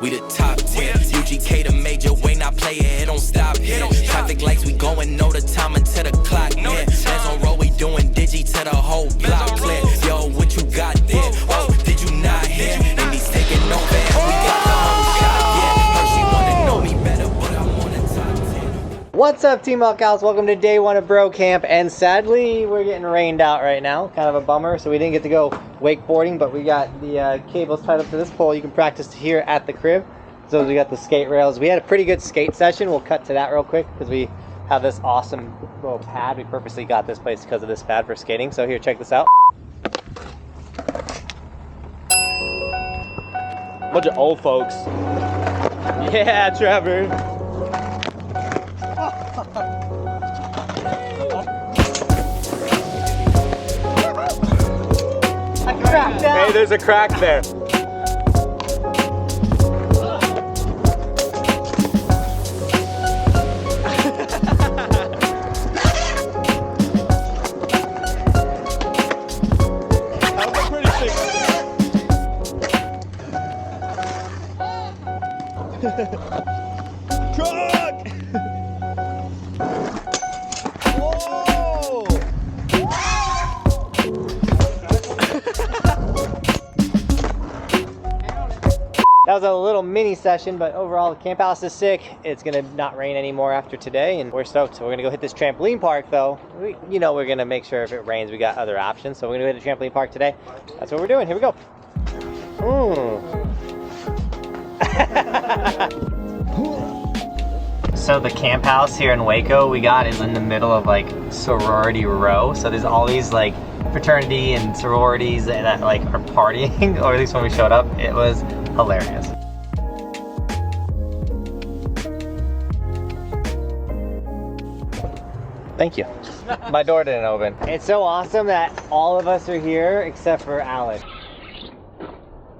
We the top 10. UGK the major way, not play it don't stop here. Traffic lights, we going, know the time until the clock near. Bands on road, we doing digi to the whole block clear. Yo, what you got there? Oh, did you not hear? Indies taking over, and we got the whole shop, yeah. Her, she wanna know me better, but I'm on the top 10. What's up, Team Buckhouse? Welcome to day one of Bro Camp, and sadly, we're getting rained out right now. Kind of a bummer, so we didn't get to go wakeboarding, but we got the cables tied up to this pole. You can practice here at the crib. So we got the skate rails. We had a pretty good skate session. We'll cut to that real quick because we have this awesome little pad. We purposely got this place because of this pad for skating. So here, check this out. Bunch of old folks. Yeah, Trevor. I cracked out. Hey, there's a crack there. Truck! Whoa! That was a little mini session, but overall the camp house is sick. It's gonna not rain anymore after today, and we're stoked. So we're gonna go hit this trampoline park though. You know we're gonna make sure if it rains we got other options. So we're gonna go hit the trampoline park today. That's what we're doing. Here we go. So the camp house here in Waco we got is in the middle of like sorority row. So there's all these like fraternity and sororities that like are partying, or at least when we showed up, it was hilarious. Thank you. My door didn't open. It's so awesome that all of us are here except for Alex.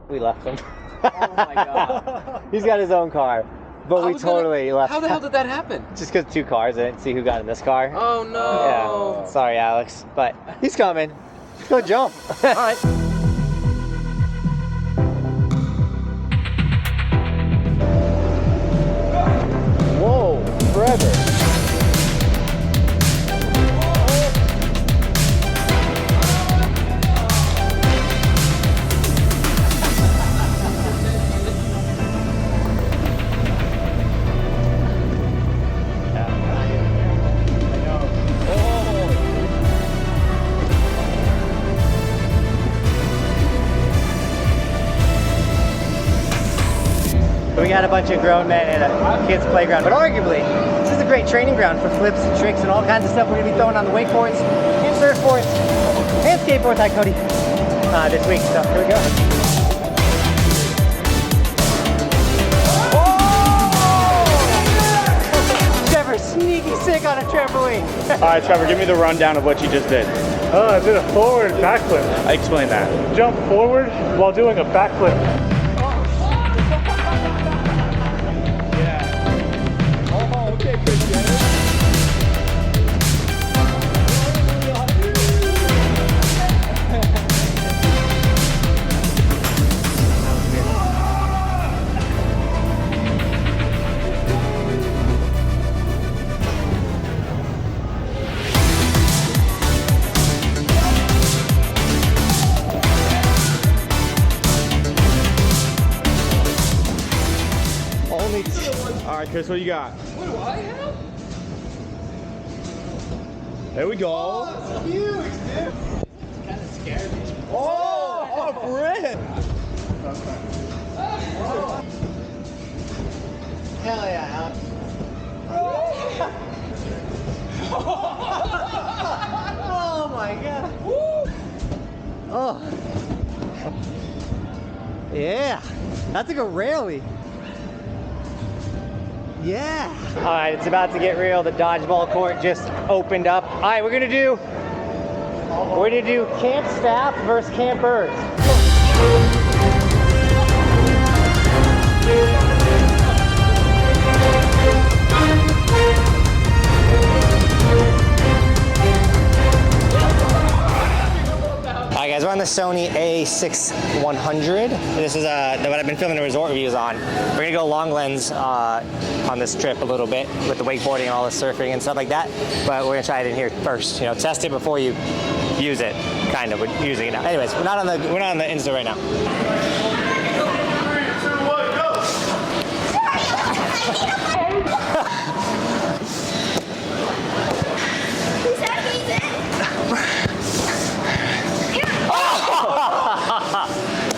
We left him. Oh my god. He's got his own car. But we totally left. How the hell did that happen? Just because 2 cars, I didn't see who got in this car. Oh no. Yeah, sorry Alex, but he's coming. Let's go jump. All right. Whoa, forever. We got a bunch of grown men at a kids' playground, but arguably, this is a great training ground for flips and tricks and all kinds of stuff we're gonna be throwing on the wakeboards and surfboards and skateboards. Hi, Cody. This week, so here we go. Oh! Trevor's sneaky sick on a trampoline. All right, Trevor, give me the rundown of what you just did. Oh, I did a forward backflip. Explain that. Jump forward while doing a backflip. All right, Chris, what do you got? What do I have? There we go. Oh, that's huge, dude. Kind of scared me. Oh, Brent. Hell yeah, Alex. Oh my god. Woo. Oh. Yeah. That's like a rally. Yeah. All right, it's about to get real. The dodgeball court just opened up. All right, we're gonna do camp staff versus campers. the Sony A6100. This is what I've been filming the resort reviews on. We're gonna go long lens on this trip a little bit with the wakeboarding and all the surfing and stuff like that. But we're gonna try it in here first. You know, test it before you use it. Kind of, we're using it now. Anyways, we're not on the Insta right now.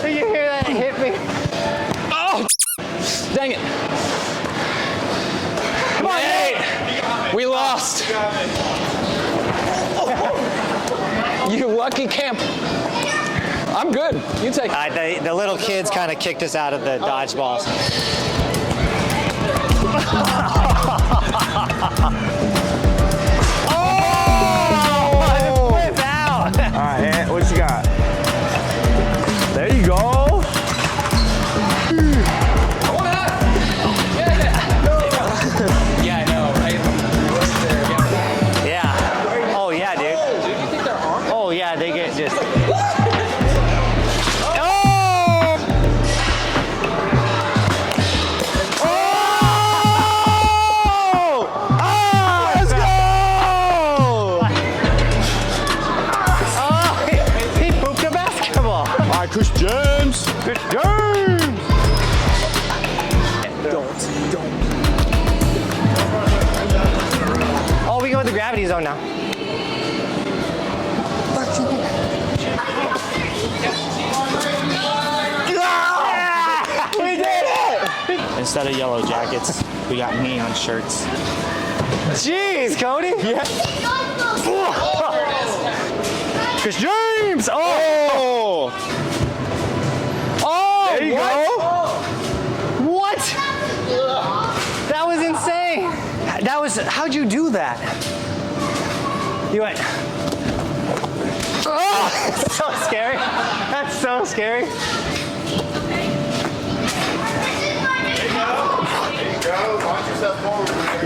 Did you hear that? It hit me. Oh, dang it. Come on, Nate. We lost. You lucky camp. I'm good. You take it. The little kids kind of kicked us out of the dodgeballs. Oh! Flip out! All right, what you got? There you go. Yeah, I know, right? Yeah. Oh, yeah, dude. Do you think they're armed? Oh, yeah, they get just... Chris James! Chris James! Don't. Oh, we go with the gravity zone now. Yeah! We did it! Instead of yellow jackets, we got neon shirts. Jeez, Cody! Yeah. Chris James! Oh! There you go. What? That was insane. That was, how'd you do that? You went, oh, that's so scary. That's so scary.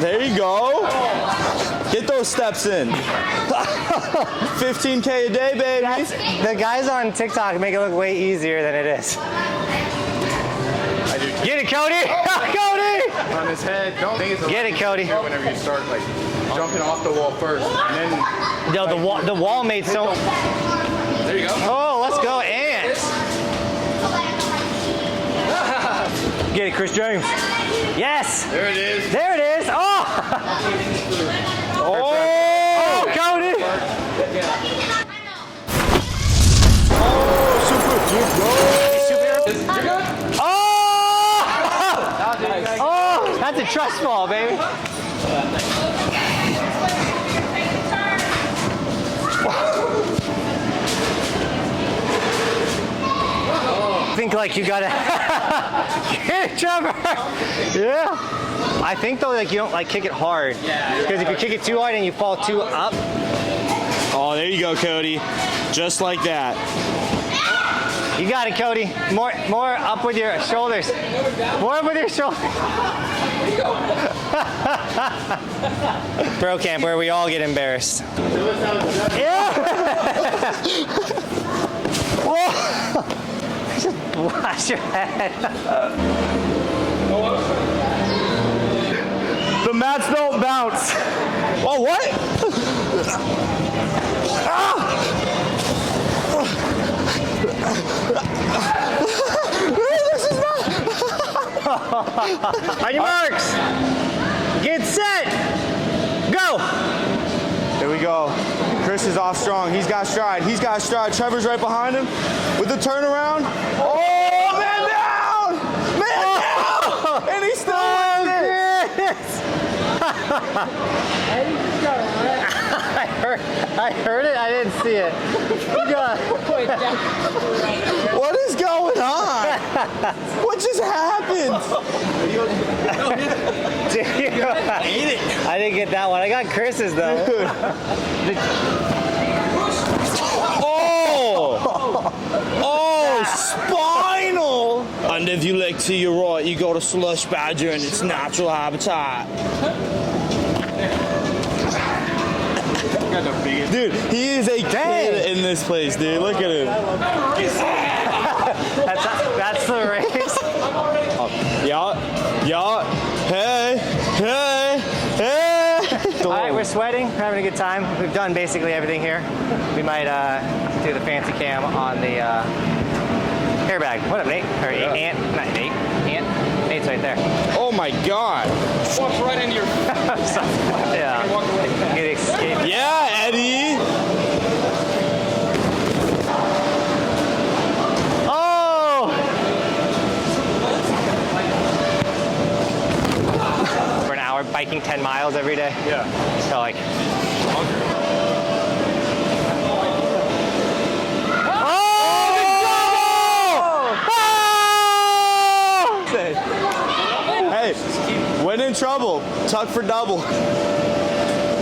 There you go. Get those steps in. 15K a day, baby. The guys on TikTok make it look way easier than it is. Get it, Cody! Cody! On his head. Don't think it's Get it, Cody. whenever you start like jumping off the wall first, and then No, the wall made so. there you go. Oh, let's go, ants! Get it, Chris James. Yes! There it is. There it is! Oh! Oh, Cody! Oh! Oh! That's a trust fall, baby. Think like you gotta get it, Trevor. Yeah. I think though, like you don't like kick it hard. Because if you kick it too hard and you fall too up. Oh, there you go, Cody. Just like that. You got it, Cody. More up with your shoulders. More up with your shoulders. Bro camp where we all get embarrassed. Yeah. Whoa. Just wash your head. The mats don't bounce. Oh, what? This is not. On your marks. Get set. Go. There we go. Chris is off strong. He's got stride. He's got stride. Trevor's right behind him with the turnaround. Oh, man down! Man down! And he's still winning it. I heard it. I didn't see it. What is going on? What just happened? I didn't get that one. I got Chris's though. Oh, spinal! And if you look to your right, you got a slush badger in its natural habitat. got the biggest. Dude, he is a kid in this place, dude. Look at him. That's the race. Yeah. Hey. All right, we're sweating. We're having a good time. We've done basically everything here. We might do the fancy cam on the airbag. What up, Nate? Or Ant? Not Nate. Ant? Nate's right there. Oh my God. Walked right into your. Yeah. Good escape. Yeah, Eddie. Oh! For an hour, biking 10 miles every day. Yeah. So like. Hey, when in trouble, tuck for double.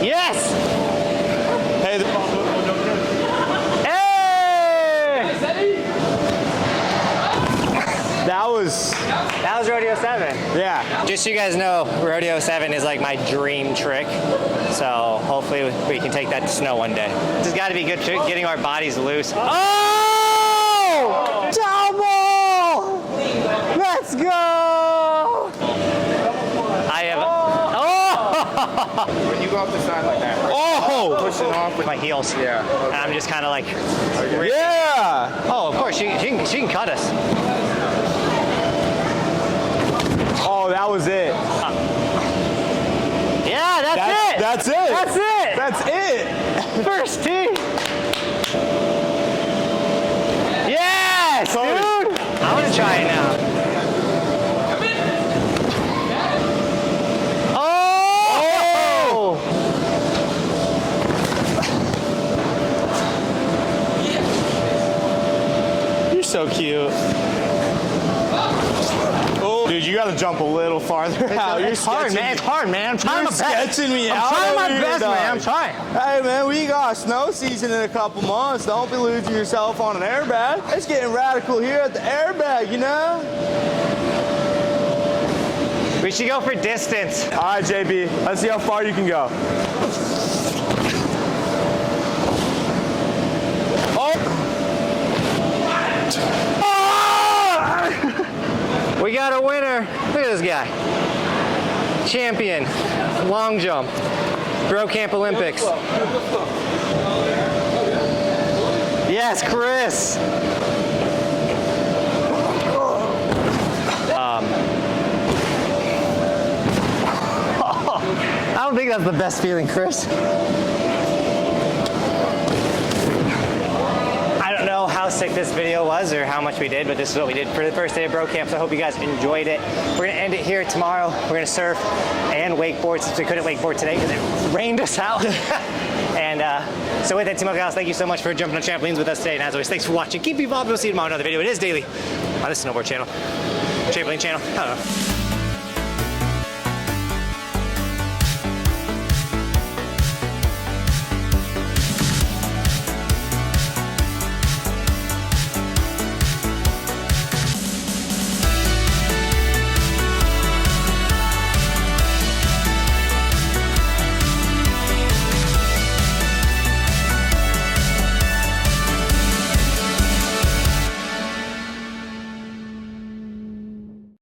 Yes! Hey, Hey! that was Rodeo 7. yeah. Just so you guys know, Rodeo 7 is like my dream trick. So hopefully we can take that to snow one day. This has got to be good for getting our bodies loose. Oh! Double! Let's go! I have. Oh! When you go up the side like that, oh, pushing off With my heels. Yeah. And I'm just kind of like. Yeah. Oh, of course, she can cut us. Oh, that was it. Yeah, that's it. That's it. That's it. That's it. First tee. Yes, dude. I want to try it now. Oh! You're so cute. Oh, dude, you gotta jump a little farther out. You're It's hard, man. It's hard, man. I'm trying You're my best. sketching me I'm out trying my over here, best, dog. man. I'm trying. Hey, man, we got snow season in a couple months. Don't be losing yourself on an airbag. It's getting radical here at the airbag, you know? We should go for distance. All right, JB, let's see how far you can go. Oh! We got a winner. Look at this guy. Champion. Long jump. Bro Camp Olympics. Yes, Chris. I don't think that's the best feeling, Chris. I don't know how sick this video was or how much we did, but this is what we did for the first day of Bro Camp, so I hope you guys enjoyed it. We're gonna end it here tomorrow. We're gonna surf and wakeboard since we couldn't wakeboard today because it rained us out. And so with that, Team Buckhouse, thank you so much for jumping on trampolines with us today. And as always, thanks for watching. Keep evolving. We'll see you tomorrow in another video. It is daily on the Snowboard channel. Trampoline channel. I don't know.